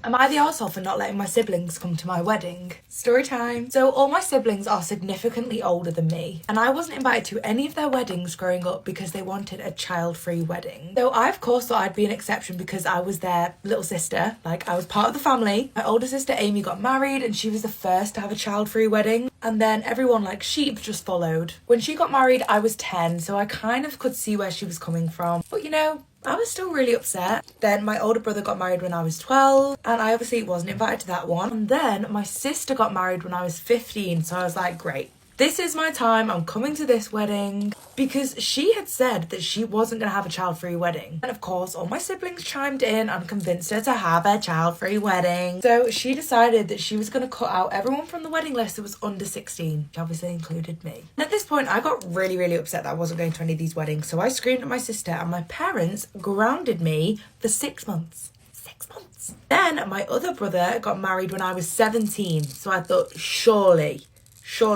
Am I the arsehole for not letting my siblings come to my wedding? Story time. So all my siblings are significantly older than me, and I wasn't invited to any of their weddings growing up because they wanted a child-free wedding. So I of course thought I'd be an exception because I was their little sister, like I was part of the family. My older sister Amy got married and she was the first to have a child-free wedding, and then everyone like sheep just followed. When she got married I was 10, so I kind of could see where she was coming from, but you know, I was still really upset. Then my older brother got married when I was 12, and I obviously wasn't invited to that one. And then my sister got married when I was 15, so I was like, great. This is my time, I'm coming to this wedding, because she had said that she wasn't going to have a child-free wedding. And of course, all my siblings chimed in and convinced her to have a child-free wedding. So she decided that she was going to cut out everyone from the wedding list that was under 16, which obviously included me. And at this point, I got really upset that I wasn't going to any of these weddings, so I screamed at my sister and my parents grounded me for 6 months. 6 months. Then my other brother got married when I was 17, so I thought, surely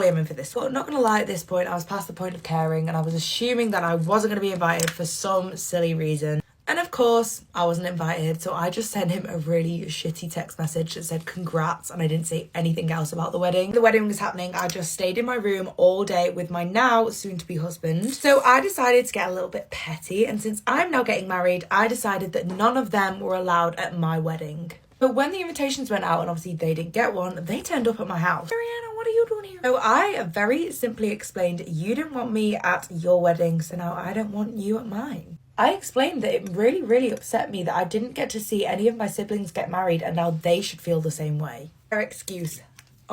I'm in for this. But not gonna lie, at this point, I was past the point of caring and I was assuming that I wasn't gonna be invited for some silly reason. And of course, I wasn't invited, so I just sent him a really shitty text message that said congrats, and I didn't say anything else about the wedding. The wedding was happening, I just stayed in my room all day with my now soon-to-be husband. So I decided to get a little bit petty, and since I'm now getting married, I decided that none of them were allowed at my wedding. But when the invitations went out, and obviously they didn't get one, they turned up at my house. Ariana, what are you doing here? So I very simply explained, you didn't want me at your wedding, so now I don't want you at mine. I explained that it really upset me that I didn't get to see any of my siblings get married, and now they should feel the same way. Their excuse.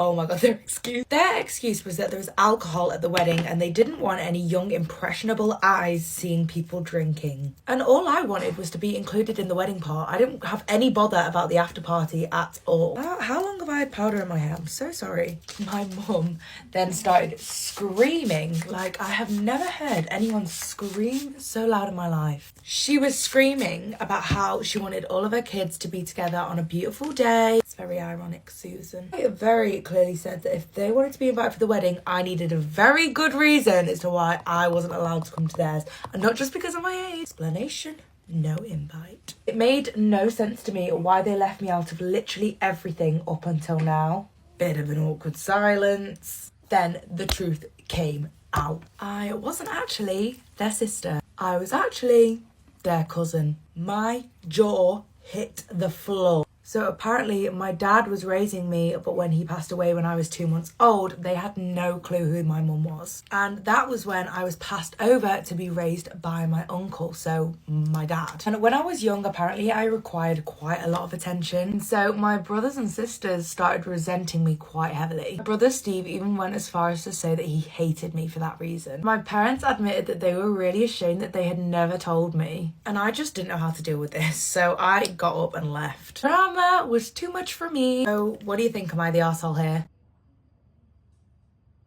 Oh my god, their excuse was that there was alcohol at the wedding and they didn't want any young impressionable eyes seeing people drinking. And all I wanted was to be included in the wedding part. I didn't have any bother about the after party at all. How long have I had powder in my hair? I'm so sorry. My mum then started screaming like I have never heard anyone scream so loud in my life. She was screaming about how she wanted all of her kids to be together on a beautiful day. It's very ironic, Susan. I very clearly said that if they wanted to be invited for the wedding, I needed a very good reason as to why I wasn't allowed to come to theirs, and not just because of my age. Explanation: no invite. It made no sense to me why they left me out of literally everything up until now. Bit of an awkward silence. Then the truth came out. I wasn't actually their sister. I was actually their cousin. My jaw hit the floor. So apparently my dad was raising me, but when he passed away when I was 2 months old, they had no clue who my mum was. And that was when I was passed over to be raised by my uncle, so my dad. And when I was young, apparently I required quite a lot of attention. So my brothers and sisters started resenting me quite heavily. My brother Steve even went as far as to say that he hated me for that reason. My parents admitted that they were really ashamed that they had never told me. And I just didn't know how to deal with this, so I got up and left. Drama was too much for me. So what do you think? Am I the arsehole here?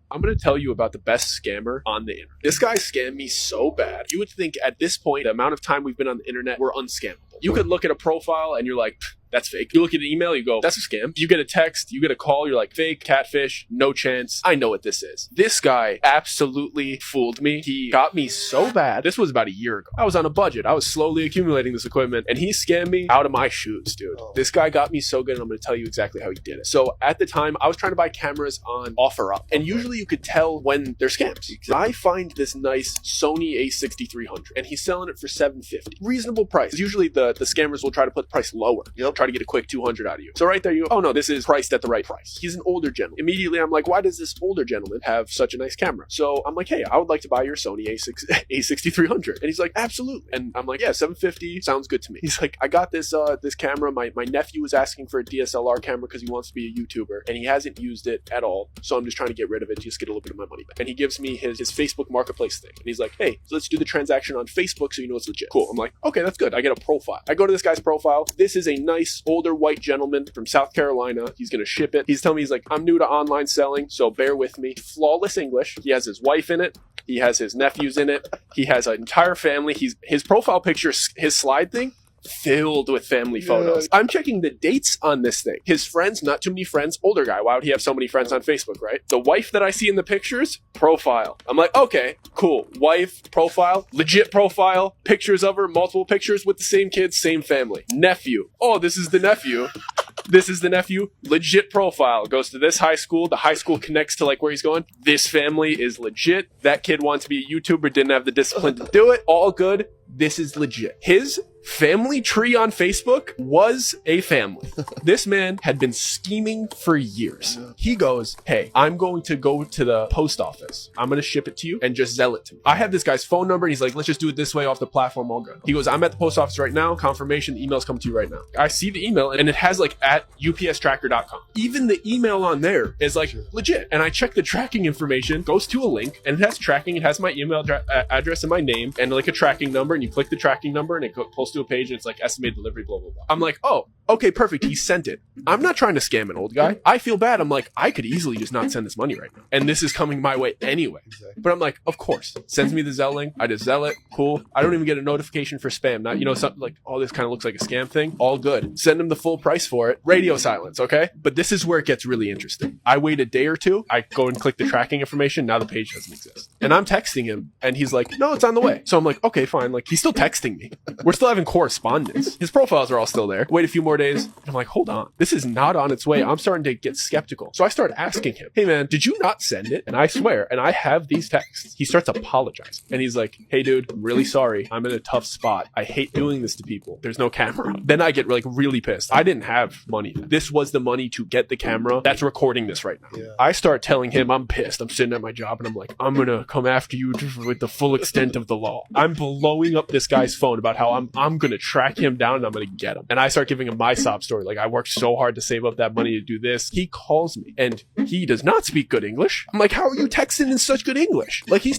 I'm going to tell you about the best scammer on the internet. This guy scammed me so bad. You would think at this point, the amount of time we've been on the internet, we're unscammable. You could look at a profile and you're like, that's fake. You look at an email, you go, that's a scam. You get a text, you get a call, you're like, fake, catfish, no chance. I know what this is. This guy absolutely fooled me. He got me so bad. This was about a year ago. I was on a budget. I was slowly accumulating this equipment and he scammed me out of my shoes, dude. This guy got me so good and I'm going to tell you exactly how he did it. So at the time, I was trying to buy cameras on OfferUp, and usually you could tell when they're scams. I find this nice Sony a6300 and he's selling it for $750. Reasonable price. Usually the scammers will try to put the price lower. Try to get a quick 200 out of you. So right there you go, oh no, this is priced at the right price. He's an older gentleman. Immediately I'm like, why does this older gentleman have such a nice camera? So I'm like, hey, I would like to buy your Sony a6300. And he's like, absolutely. And I'm like, yeah, $750 sounds good to me. He's like, I got this this camera. My nephew was asking for a DSLR camera because he wants to be a YouTuber and he hasn't used it at all. So I'm just trying to get rid of it, just get a little bit of my money back. And he gives me his Facebook marketplace thing. And he's like, hey, so let's do the transaction on Facebook so you know it's legit. Cool. I'm like, okay, that's good. I get a profile. I go to this guy's profile. This is a nice older white gentleman from South Carolina. He's going to ship it. He's telling me, he's like, I'm new to online selling, so bear with me. Flawless English. He has his wife in it. He has his nephews in it. He has an entire family. His profile picture, his slide thing, filled with family photos. I'm checking the dates on this thing. His friends, not too many friends, older guy. Why would he have so many friends on Facebook, right? The wife that I see in the pictures, profile. I'm like, okay, cool. Wife, profile, legit profile, pictures of her, multiple pictures with the same kids, same family. Nephew. Oh, this is the nephew. This is the nephew. Legit profile. Goes to this high school. The high school connects to like where he's going. This family is legit. That kid wants to be a YouTuber. Didn't have the discipline to do it. All good. This is legit. His family tree on Facebook was a family. This man had been scheming for years. He goes, hey, I'm going to go to the post office. I'm going to ship it to you and just Zelle it to me. I have this guy's phone number. And he's like, let's just do it this way off the platform. All good. He goes, I'm at the post office right now. Confirmation. The email's coming to you right now. I see the email and it has like at upstracker.com. Even the email on there is like legit. And I check the tracking information, goes to a link and it has tracking. It has my email address and my name and like a tracking number. And you click the tracking number and it pulls to a page and it's like estimated delivery, blah, blah, blah. I'm like, oh, okay, perfect. He sent it. I'm not trying to scam an old guy. I feel bad. I'm like, I could easily just not send this money right now. And this is coming my way anyway. But I'm like, of course. Sends me the Zelle link. I just Zelle it. Cool. I don't even get a notification for spam. Not, something like, oh, this kind of looks like a scam thing. All good. Send him the full price for it. Radio silence, okay? But this is where it gets really interesting. I wait a day or two. I go and click the tracking information. Now the page doesn't exist. And I'm texting him and he's like, no, it's on the way. So I'm like, okay, fine. Like, he's still texting me. We're still having correspondence. His profiles are all still there. Wait a few more days. And I'm like, hold on. This is not on its way. I'm starting to get skeptical. So I start asking him, hey man, did you not send it? And I swear, and I have these texts. He starts apologizing. And he's like, hey dude, I'm really sorry. I'm in a tough spot. I hate doing this to people. There's no camera. Then I get like really pissed. I didn't have money. This was the money to get the camera that's recording this right now. Yeah. I start telling him I'm pissed. I'm sitting at my job and I'm like, I'm gonna come after you with the full extent of the law. I'm blowing up this guy's phone about how I'm gonna track him down and I'm gonna get him. And I start giving him my sob story. Like, I worked so hard to save up that money to do this. He calls me and he does not speak good English. I'm like, how are you texting in such good English? Like, he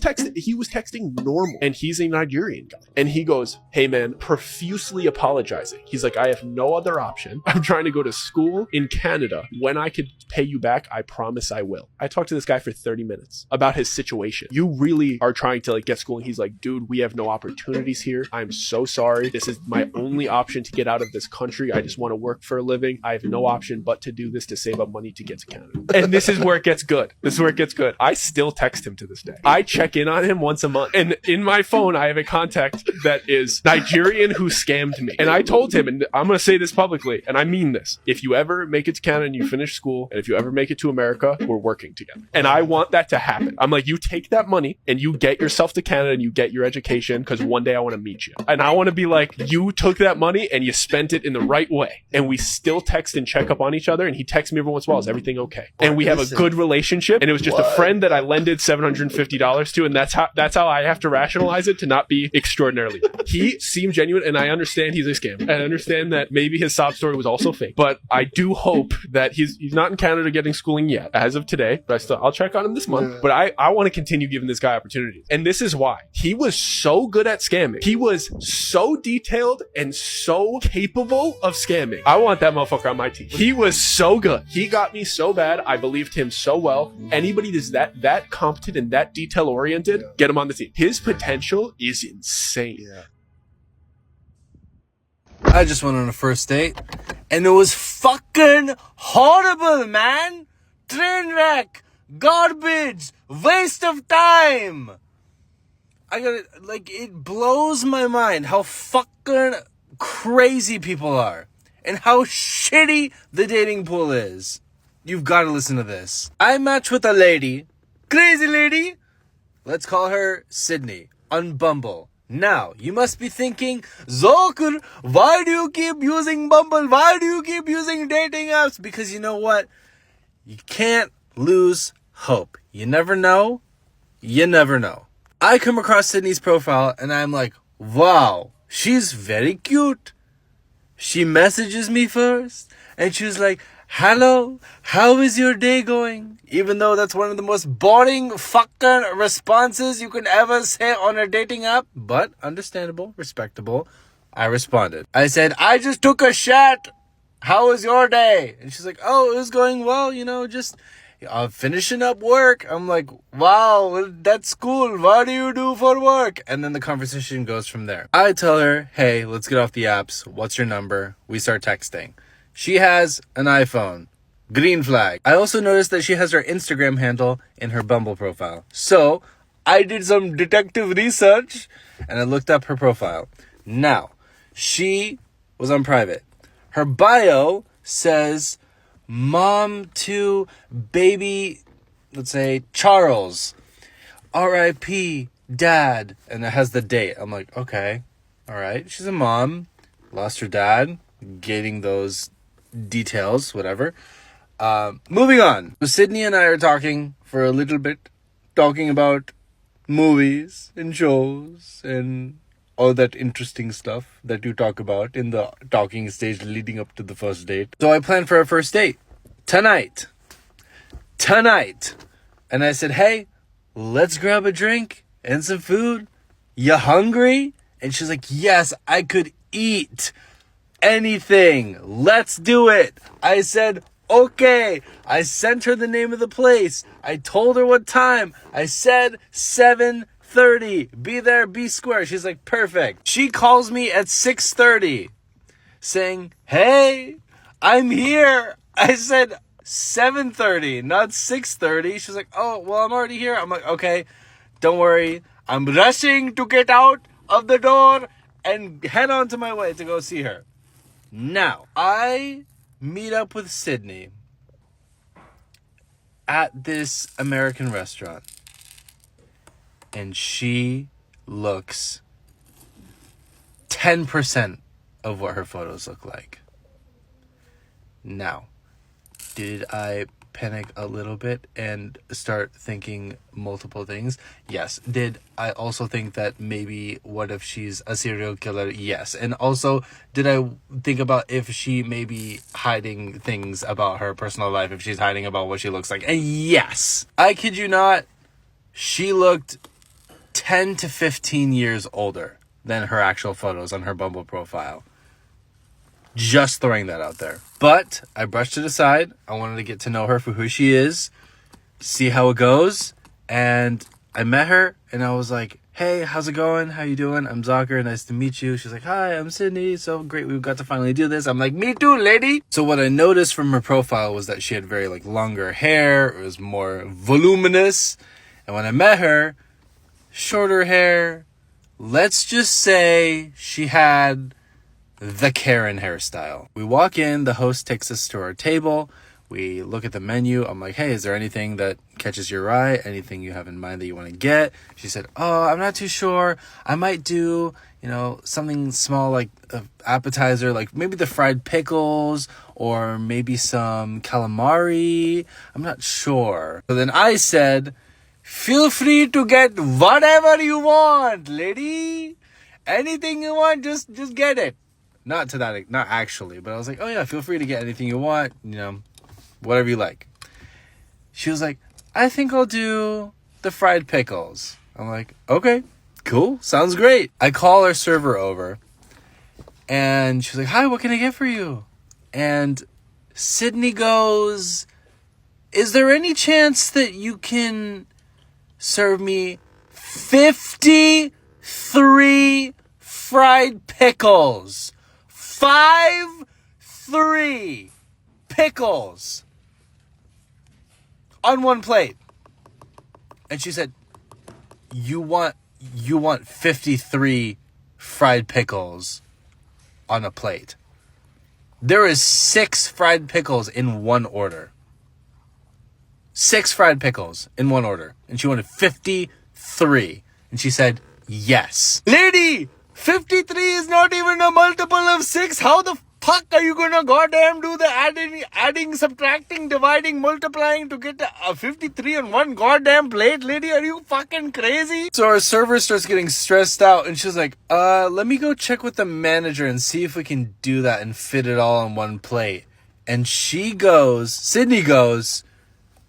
was texting normal and he's a Nigerian guy. And he goes, hey man, profusely apologizing. He's like, I have no other option. I'm trying to go to school in Canada. When I could pay you back, I promise I will. I talked to this guy for 30 minutes about his situation. You really are trying to like get school. And he's like, dude, we have no opportunities here. I'm so sorry. This is my only option to get out of this country. I just want to work for a living. I have no option but to do this to save up money to get to Canada. And this is where it gets good. This is where it gets good. I still text him to this day. I check in on him once a month. And in my phone, I have a contact that is Nigerian who scammed me. And I told him, and I'm going to say this publicly, and I mean this, if you ever make it to Canada and you finish school, and if you ever make it to America, we're working together. And I want that to happen. I'm like, you take that money and you get yourself to Canada and you get your education because one day I want to meet you. And I want to be like, you took that money and you spent it in the right way. And we still text and check up on each other. And he texts me every once in a while, is everything okay? And we have a good relationship. And it was just a friend that I lended $750 to. And that's how I have to rationalize it to not be extraordinarily bad. He seemed genuine and I understand he's a scam. I understand that maybe his sob story was also fake. But I do hope that he's not in Canada getting schooling yet as of today. But I'll check on him this month. But I want to continue giving this guy opportunities. And this is why. He was so good at scamming. He was so detailed and so capable of scamming. I want that motherfucker on my team. He was so good. He got me so bad. I believed him so well. Anybody that's that competent and that detail oriented, get him on the team. His potential is insane. Yeah. I just went on a first date and it was fucking horrible, man. Train wreck, garbage, waste of time. It blows my mind how fucking crazy people are and how shitty the dating pool is. You've got to listen to this. I matched with a lady, crazy lady. Let's call her Sydney on Bumble. Now, you must be thinking, Zokr, why do you keep using Bumble? Why do you keep using dating apps? Because you know what? You can't lose hope. You never know. You never know. I come across Sydney's profile and I'm like, wow, she's very cute. She messages me first and she was like, hello, how is your day going? Even though that's one of the most boring fucking responses you can ever say on a dating app. But understandable, respectable. I responded. I said, I just took a shat. How was your day? And she's like, oh, it was going well, just finishing up work. I'm like, wow, that's cool. What do you do for work? And then the conversation goes from there. I tell her, hey, let's get off the apps. What's your number? We start texting. She has an iPhone. Green flag. I also noticed that she has her Instagram handle in her Bumble profile. So I did some detective research and I looked up her profile. Now, she was on private. Her bio says mom to baby, let's say Charles, R.I.P. dad, and it has the date. I'm like, okay, all right. She's a mom, lost her dad, getting those details, whatever. Moving on. So Sydney and I are talking for a little bit, talking about movies and shows and all that interesting stuff that you talk about in the talking stage leading up to the first date. So I planned for our first date tonight. And I said, hey, let's grab a drink and some food. You hungry? And she's like, yes, I could eat anything. Let's do it. I said, okay. I sent her the name of the place. I told her what time. I said 7:30. Be there, be square. She's like, perfect. She calls me at 6:30 saying, hey, I'm here. I said 7:30, not 6:30. She's like, oh, well, I'm already here. I'm like, okay, don't worry. I'm rushing to get out of the door and head on to my way to go see her. Now, I meet up with Sydney at this American restaurant, and she looks 10% of what her photos look like. Now, did I panic a little bit and start thinking multiple things? Yes. Did I also think that maybe what if she's a serial killer? Yes. And also, did I think about if she may be hiding things about her personal life, if she's hiding about what she looks like? And yes. I kid you not, she looked 10 to 15 years older than her actual photos on her Bumble profile. Just throwing that out there. But I brushed it aside. I wanted to get to know her for who she is, see how it goes. And I met her and I was like, hey, how's it going? How you doing? I'm Zakir. Nice to meet you. She's like, hi, I'm Sydney. So great we got to finally do this. I'm like, me too, lady. So what I noticed from her profile was that she had very longer hair. It was more voluminous. And when I met her, shorter hair. Let's just say she had the Karen hairstyle. We walk in, the host takes us to our table. We look at the menu. I'm like, hey, is there anything that catches your eye? Anything you have in mind that you want to get? She said, oh, I'm not too sure. I might do, something small like an appetizer, like maybe the fried pickles or maybe some calamari. I'm not sure. So then I said, feel free to get whatever you want, lady. Anything you want, just get it. Not actually, but I was like, oh yeah, feel free to get anything you want, whatever you like. She was like, I think I'll do the fried pickles. I'm like, okay, cool, sounds great. I call our server over, and she's like, hi, what can I get for you? And Sydney goes, is there any chance that you can serve me 53 fried pickles? 53 pickles on one plate. And she said, you want 53 fried pickles on a plate. There is 6 fried pickles in one order. 6 fried pickles in one order. And she wanted 53. And she said, yes. Lady, 53 is not even a multiple of 6. How the fuck are you gonna goddamn do the adding, subtracting, dividing, multiplying to get a 53 on one goddamn plate? Lady, are you fucking crazy? So our server starts getting stressed out and she's like, let me go check with the manager and see if we can do that and fit it all on one plate. And Sydney goes,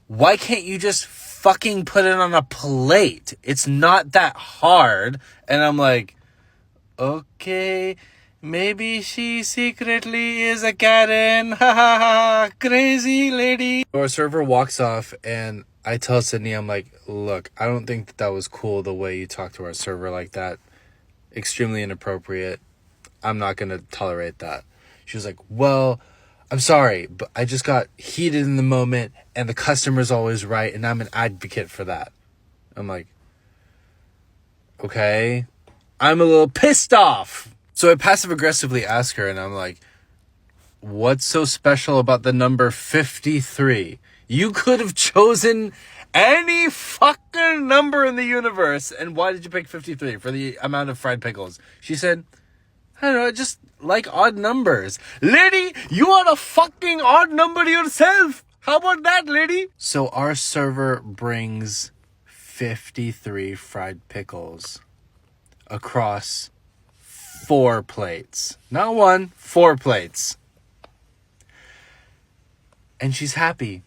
why can't you just fucking put it on a plate? It's not that hard. And I'm like, okay, maybe she secretly is a Karen. Ha ha ha, crazy lady. Our server walks off and I tell Sydney, I'm like, look, I don't think that was cool the way you talked to our server like that. Extremely inappropriate. I'm not going to tolerate that. She was like, well, I'm sorry, but I just got heated in the moment and the customer's always right and I'm an advocate for that. I'm like, okay, I'm a little pissed off. So I passive aggressively ask her and I'm like, what's so special about the number 53? You could have chosen any fucking number in the universe. And why did you pick 53 for the amount of fried pickles? She said, I don't know, I just like odd numbers. Lady, you are a fucking odd number yourself. How about that, lady? So our server brings 53 fried pickles across 4 plates. Not 1, 4 plates. And she's happy.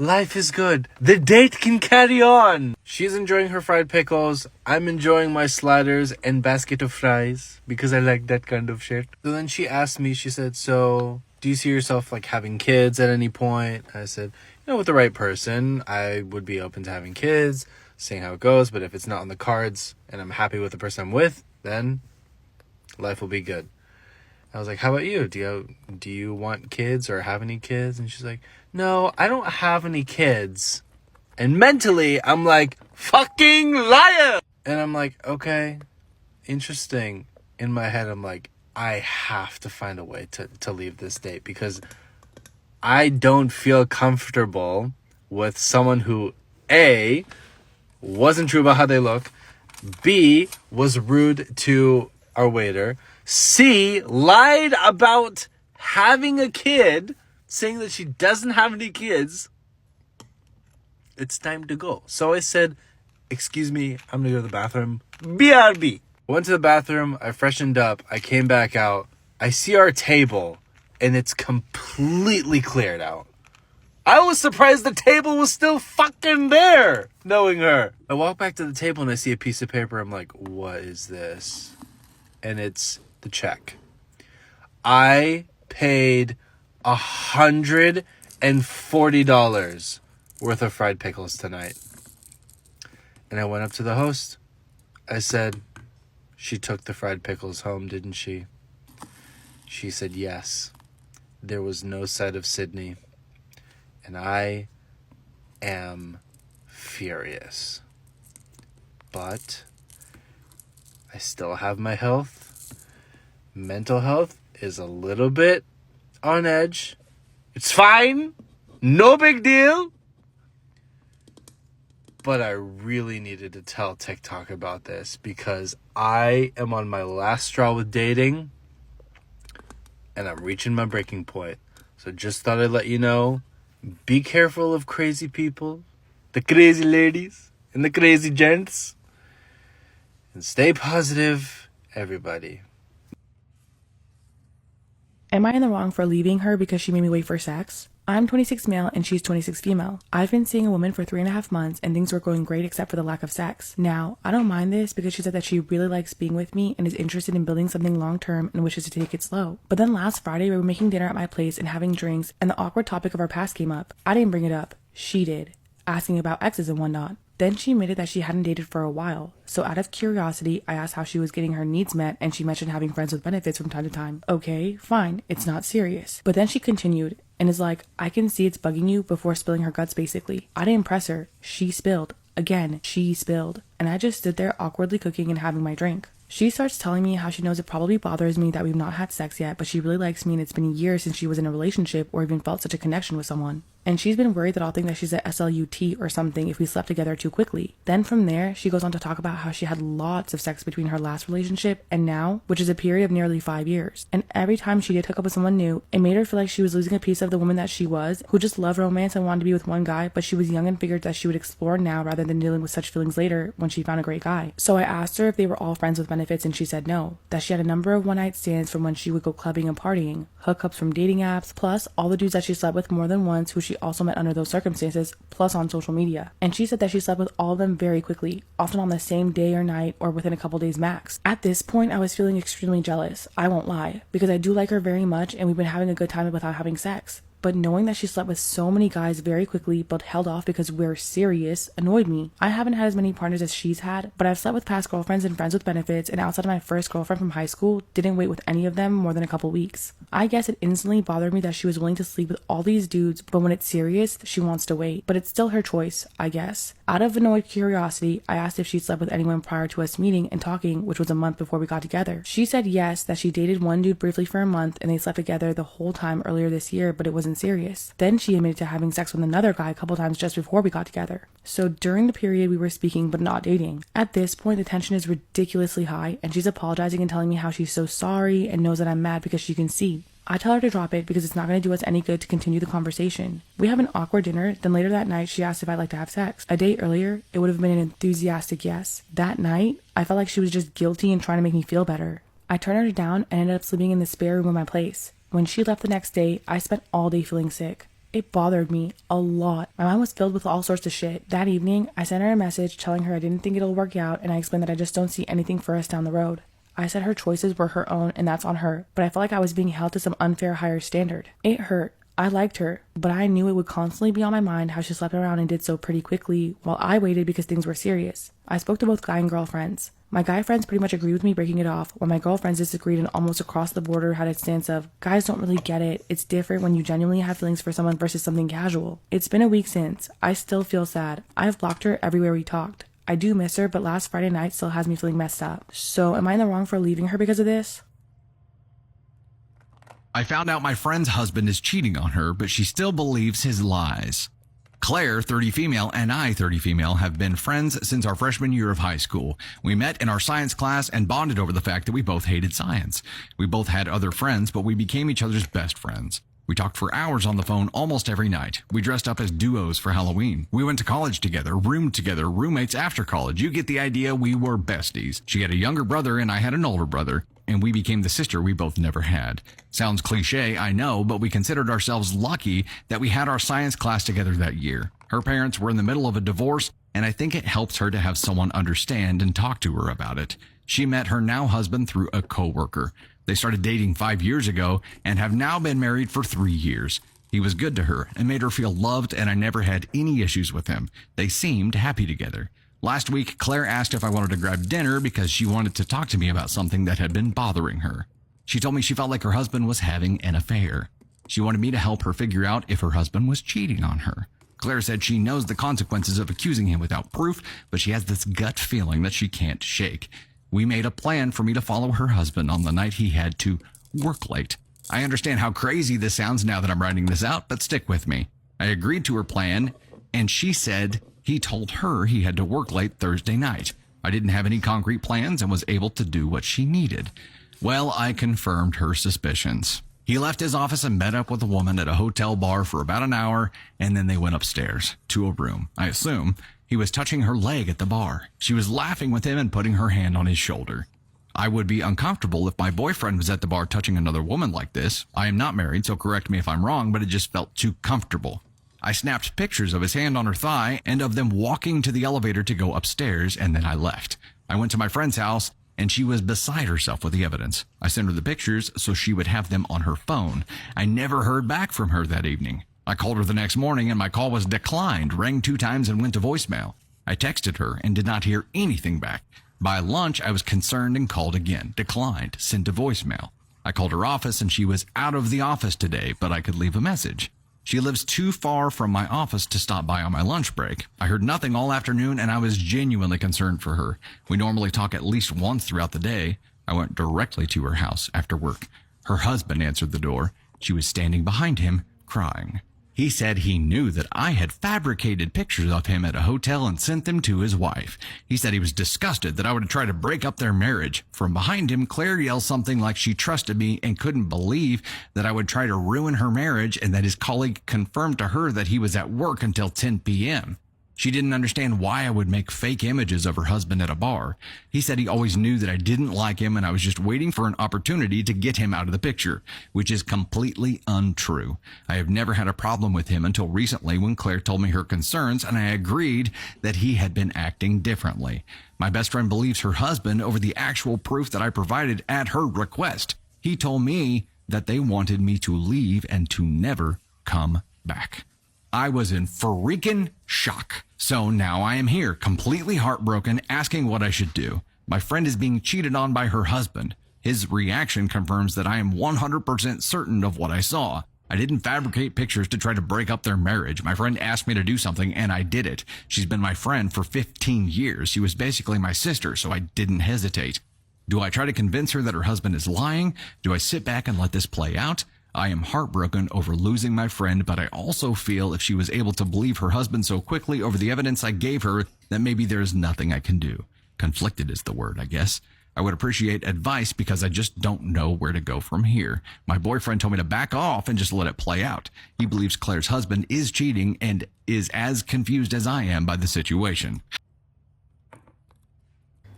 Life is good. The date can carry on. She's enjoying her fried pickles. I'm enjoying my sliders and basket of fries because I like that kind of shit. So then she asked me, she said, so do you see yourself like having kids at any point? I said, with the right person, I would be open to having kids, seeing how it goes. But if it's not on the cards and I'm happy with the person I'm with, then life will be good. I was like, how about you? Do you want kids or have any kids? And she's like, no, I don't have any kids. And mentally, I'm like, fucking liar! And I'm like, okay, interesting. In my head, I'm like, I have to find a way to leave this date because I don't feel comfortable with someone who, A, wasn't true about how they look, B, was rude to our waiter, C, lied about having a kid, saying that she doesn't have any kids. It's time to go. So I said, excuse me, I'm gonna go to the bathroom. BRB. Went to the bathroom, I freshened up, I came back out, I see our table, and it's completely cleared out. I was surprised the table was still fucking there, knowing her. I walk back to the table and I see a piece of paper, I'm like, what is this? And it's the check. I paid $140 worth of fried pickles tonight. And I went up to the host. I said, she took the fried pickles home, didn't she? She said, yes. There was no sight of Sydney. And I am furious. But I still have my health. Mental health is a little bit on edge. It's fine. No big deal. But I really needed to tell TikTok about this because I am on my last straw with dating and I'm reaching my breaking point. So just thought I'd let you know, be careful of crazy people, the crazy ladies and the crazy gents, and stay positive, everybody. Am I in the wrong for leaving her because she made me wait for sex? I'm 26 male and she's 26 female. I've been seeing a woman for 3.5 months and things were going great except for the lack of sex. Now, I don't mind this because she said that she really likes being with me and is interested in building something long term and wishes to take it slow. But then last Friday we were making dinner at my place and having drinks and the awkward topic of our past came up. I didn't bring it up. She did, asking about exes and whatnot. Then she admitted that she hadn't dated for a while. So out of curiosity, I asked how she was getting her needs met and she mentioned having friends with benefits from time to time. Okay, fine, it's not serious. But then she continued and is like, I can see it's bugging you, before spilling her guts basically. I didn't press her. She spilled. Again, she spilled. And I just stood there awkwardly cooking and having my drink. She starts telling me how she knows it probably bothers me that we've not had sex yet, but she really likes me and it's been years since she was in a relationship or even felt such a connection with someone. And she's been worried that I'll think that she's a SLUT or something if we slept together too quickly. Then from there, she goes on to talk about how she had lots of sex between her last relationship and now, which is a period of nearly 5 years. And every time she did hook up with someone new, it made her feel like she was losing a piece of the woman that she was, who just loved romance and wanted to be with one guy, but she was young and figured that she would explore now rather than dealing with such feelings later when she found a great guy. So I asked her if they were all friends with benefits and she said no, that she had a number of one-night stands from when she would go clubbing and partying, hookups from dating apps, plus all the dudes that she slept with more than once who she also met under those circumstances, plus on social media. And she said that she slept with all of them very quickly, often on the same day or night or within a couple days max. At this point, I was feeling extremely jealous, I won't lie, because I do like her very much and we've been having a good time without having sex. But knowing that she slept with so many guys very quickly but held off because we're serious annoyed me. I haven't had as many partners as she's had, but I've slept with past girlfriends and friends with benefits, and outside of my first girlfriend from high school, didn't wait with any of them more than a couple weeks. I guess it instantly bothered me that she was willing to sleep with all these dudes, but when it's serious, she wants to wait. But it's still her choice, I guess. Out of annoyed curiosity, I asked if she'd slept with anyone prior to us meeting and talking, which was a month before we got together. She said yes, that she dated one dude briefly for a month and they slept together the whole time earlier this year, but it wasn't serious. Then she admitted to having sex with another guy a couple times just before we got together. So during the period we were speaking but not dating. At this point, the tension is ridiculously high and she's apologizing and telling me how she's so sorry and knows that I'm mad because she can see. I tell her to drop it because it's not going to do us any good to continue the conversation. We have an awkward dinner, then later that night she asked if I'd like to have sex. A day earlier, it would have been an enthusiastic yes. That night, I felt like she was just guilty and trying to make me feel better. I turned her down and ended up sleeping in the spare room of my place. When she left the next day, I spent all day feeling sick. It bothered me a lot. My mind was filled with all sorts of shit. That evening, I sent her a message telling her I didn't think it'll work out and I explained that I just don't see anything for us down the road. I said her choices were her own and that's on her, but I felt like I was being held to some unfair higher standard. It hurt. I liked her, but I knew it would constantly be on my mind how she slept around and did so pretty quickly while I waited because things were serious. I spoke to both guy and girl friends. My guy friends pretty much agreed with me breaking it off, while my girlfriends disagreed and almost across the border had a stance of, guys don't really get it, it's different when you genuinely have feelings for someone versus something casual. It's been a week since. I still feel sad. I've blocked her everywhere we talked. I do miss her, but last Friday night still has me feeling messed up. So am I in the wrong for leaving her because of this? I found out my friend's husband is cheating on her, but she still believes his lies. Claire, 30 female, and I, 30 female, have been friends since our freshman year of high school. We met in our science class and bonded over the fact that we both hated science. We both had other friends, but we became each other's best friends. We talked for hours on the phone almost every night. We dressed up as duos for Halloween. We went to college together, roomed together, roommates after college. You get the idea, we were besties. She had a younger brother and I had an older brother, and we became the sister we both never had. Sounds cliche, I know, but we considered ourselves lucky that we had our science class together that year. Her parents were in the middle of a divorce, and I think it helps her to have someone understand and talk to her about it. She met her now husband through a coworker. They started dating 5 years ago and have now been married for 3 years. He was good to her and made her feel loved, and I never had any issues with him. They seemed happy together. Last week, Claire asked if I wanted to grab dinner because she wanted to talk to me about something that had been bothering her. She told me she felt like her husband was having an affair. She wanted me to help her figure out if her husband was cheating on her. Claire said she knows the consequences of accusing him without proof, but she has this gut feeling that she can't shake. We made a plan for me to follow her husband on the night he had to work late. I understand how crazy this sounds now that I'm writing this out, but stick with me. I agreed to her plan, and she said he told her he had to work late Thursday night. I didn't have any concrete plans and was able to do what she needed. Well, I confirmed her suspicions. He left his office and met up with a woman at a hotel bar for about an hour, and then they went upstairs to a room. I assume he was touching her leg at the bar. She was laughing with him and putting her hand on his shoulder. I would be uncomfortable if my boyfriend was at the bar touching another woman like this. I am not married, so correct me if I'm wrong, but it just felt too comfortable. I snapped pictures of his hand on her thigh and of them walking to the elevator to go upstairs, and then I left. I went to my friend's house, and she was beside herself with the evidence. I sent her the pictures so she would have them on her phone. I never heard back from her that evening. I called her the next morning, and my call was declined, rang 2 times, and went to voicemail. I texted her and did not hear anything back. By lunch, I was concerned and called again. Declined, sent to voicemail. I called her office, and she was out of the office today, but I could leave a message. She lives too far from my office to stop by on my lunch break. I heard nothing all afternoon, and I was genuinely concerned for her. We normally talk at least once throughout the day. I went directly to her house after work. Her husband answered the door. She was standing behind him, crying. He said he knew that I had fabricated pictures of him at a hotel and sent them to his wife. He said he was disgusted that I would try to break up their marriage. From behind him, Claire yelled something like she trusted me and couldn't believe that I would try to ruin her marriage, and that his colleague confirmed to her that he was at work until 10 p.m. She didn't understand why I would make fake images of her husband at a bar. He said he always knew that I didn't like him and I was just waiting for an opportunity to get him out of the picture, which is completely untrue. I have never had a problem with him until recently when Claire told me her concerns, and I agreed that he had been acting differently. My best friend believes her husband over the actual proof that I provided at her request. He told me that they wanted me to leave and to never come back. I was in freaking shock. So now I am here, completely heartbroken, asking what I should do. My friend is being cheated on by her husband. His reaction confirms that I am 100% certain of what I saw. I didn't fabricate pictures to try to break up their marriage. My friend asked me to do something, and I did it. She's been my friend for 15 years. She was basically my sister, so I didn't hesitate. Do I try to convince her that her husband is lying? Do I sit back and let this play out? I am heartbroken over losing my friend, but I also feel if she was able to believe her husband so quickly over the evidence I gave her, that maybe there's nothing I can do. Conflicted is the word, I guess. I would appreciate advice because I just don't know where to go from here. My boyfriend told me to back off and just let it play out. He believes Claire's husband is cheating and is as confused as I am by the situation.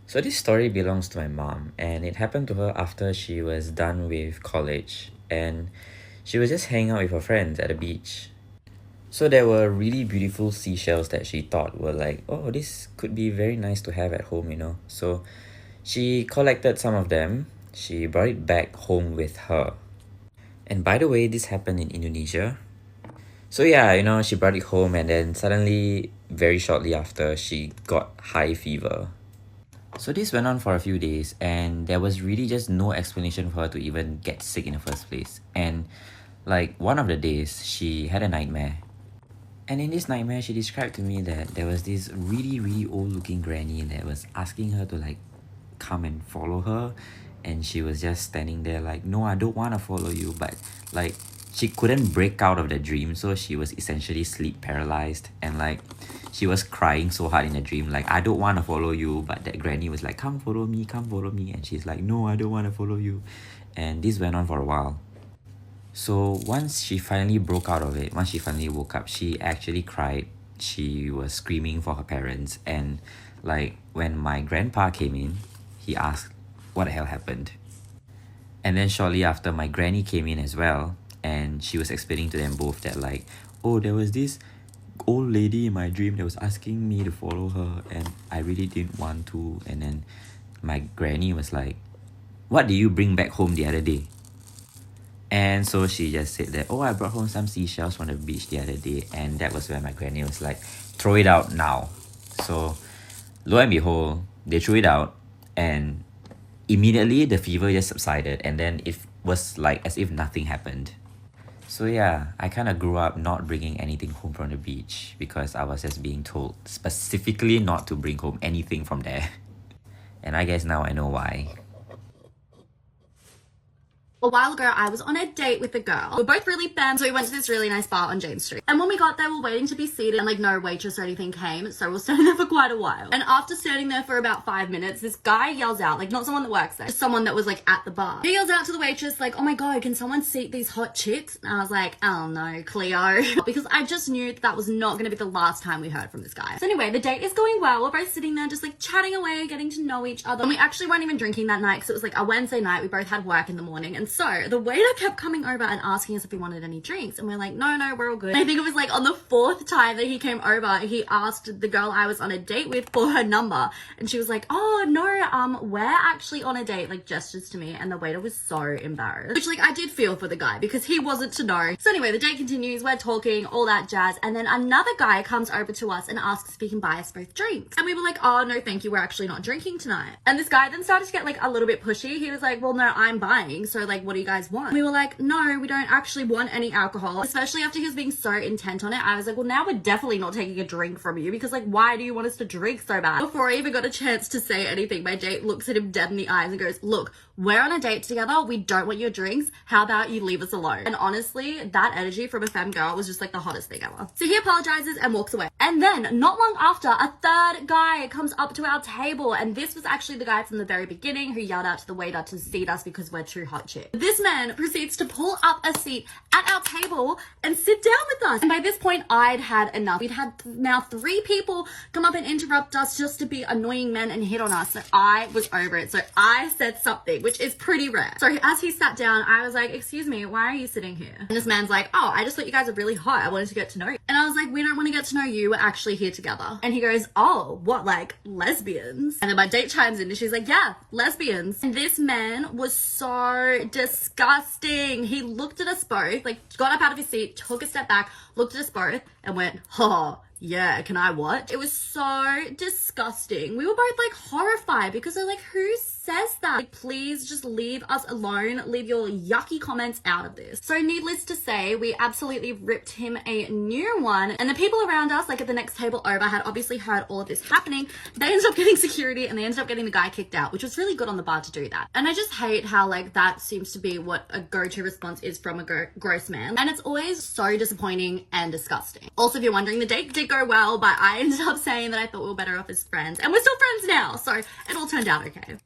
So this story belongs to my mom, and it happened to her after she was done with college, and she was just hanging out with her friends at the beach. So there were really beautiful seashells that she thought were like, oh, this could be very nice to have at home, you know. So she collected some of them. She brought it back home with her. And by the way, this happened in Indonesia. So yeah, you know, she brought it home, and then suddenly, very shortly after, she got high fever. So this went on for a few days, and there was really just no explanation for her to even get sick in the first place. And like one of the days, she had a nightmare. And in this nightmare, she described to me that there was this really old looking granny that was asking her to like come and follow her. And she was just standing there like, no, I don't want to follow you. But like she couldn't break out of the dream, so she was essentially sleep paralyzed, and like she was crying so hard in the dream like, I don't want to follow you. But that granny was like, come follow me, and she's like, no, I don't want to follow you. And this went on for a while. So once she finally broke out of it, once she finally woke up, she actually cried. She was screaming for her parents, and like when my grandpa came in, he asked what the hell happened. And then shortly after, my granny came in as well, and she was explaining to them both that like, oh, there was this old lady in my dream that was asking me to follow her, and I really didn't want to. And then my granny was like, what did you bring back home the other day? And so she just said that, oh, I brought home some seashells from the beach the other day. And that was when my granny was like, throw it out now. So lo and behold, they threw it out, and immediately the fever just subsided, and then it was like as if nothing happened. So yeah, I kind of grew up not bringing anything home from the beach because I was just being told specifically not to bring home anything from there. And I guess now I know why. A while ago, I was on a date with a girl. We were both really femme, so we went to this really nice bar on James Street. And when we got there, we were waiting to be seated, and like no waitress or anything came, so we were standing there for quite a while. And after standing there for about 5 minutes, this guy yells out, like not someone that works there, just someone that was like at the bar. He yells out to the waitress like, oh my god, can someone seat these hot chicks? And I was like, oh no, Cleo. Because I just knew that was not going to be the last time we heard from this guy. So anyway, the date is going well. We're both sitting there just like chatting away, getting to know each other. And we actually weren't even drinking that night because it was like a Wednesday night. We both had work in the morning. And so the waiter kept coming over and asking us if we wanted any drinks, and we're like, no, we're all good. And I think it was like on the 4th time that he came over, he asked the girl I was on a date with for her number, and she was like, oh no, we're actually on a date, like gestures to me. And the waiter was so embarrassed, which like I did feel for the guy because he wasn't to know. So anyway, the date continues, we're talking, all that jazz, and then another guy comes over to us and asks if he can buy us both drinks, and we were like, oh no thank you, we're actually not drinking tonight. And this guy then started to get like a little bit pushy. He was like, well no, I'm buying, so like what do you guys want? And we were like, no, we don't actually want any alcohol. Especially after he was being so intent on it, I was like, well now we're definitely not taking a drink from you, because like why do you want us to drink so bad? Before I even got a chance to say anything, my date looks at him dead in the eyes and goes, look, we're on a date together, we don't want your drinks, how about you leave us alone? And honestly, that energy from a femme girl was just like the hottest thing ever. So he apologizes and walks away. And then not long after, a third guy comes up to our table, and this was actually the guy from the very beginning who yelled out to the waiter to seat us because we're too hot chicks. This man proceeds to pull up a seat at our table and sit down with us. And by this point, I'd had enough. We'd had now 3 people come up and interrupt us just to be annoying men and hit on us. So I was over it. So I said something, which is pretty rare. So as he sat down, I was like, excuse me, why are you sitting here? And this man's like, oh, I just thought you guys are really hot. I wanted to get to know you. And I was was like, we don't want to get to know you. We're actually here together. And he goes, oh, what, like lesbians? And then my date chimes in and she's like, yeah, lesbians. And this man was so disgusting. He looked at us both, like got up out of his seat, took a step back, looked at us both and went, oh, yeah, can I what? It was so disgusting. We were both like horrified because they're like, who says that? Like, please just leave us alone. Leave your yucky comments out of this. So needless to say, we absolutely ripped him a new one. And the people around us, like at the next table over, had obviously heard all of this happening. They ended up getting security and they ended up getting the guy kicked out, which was really good on the bar to do that. And I just hate how like that seems to be what a go-to response is from a gross man. And it's always so disappointing and disgusting. Also, if you're wondering, the date did go well, but I ended up saying that I thought we were better off as friends. And we're still friends now, so it all turned out okay.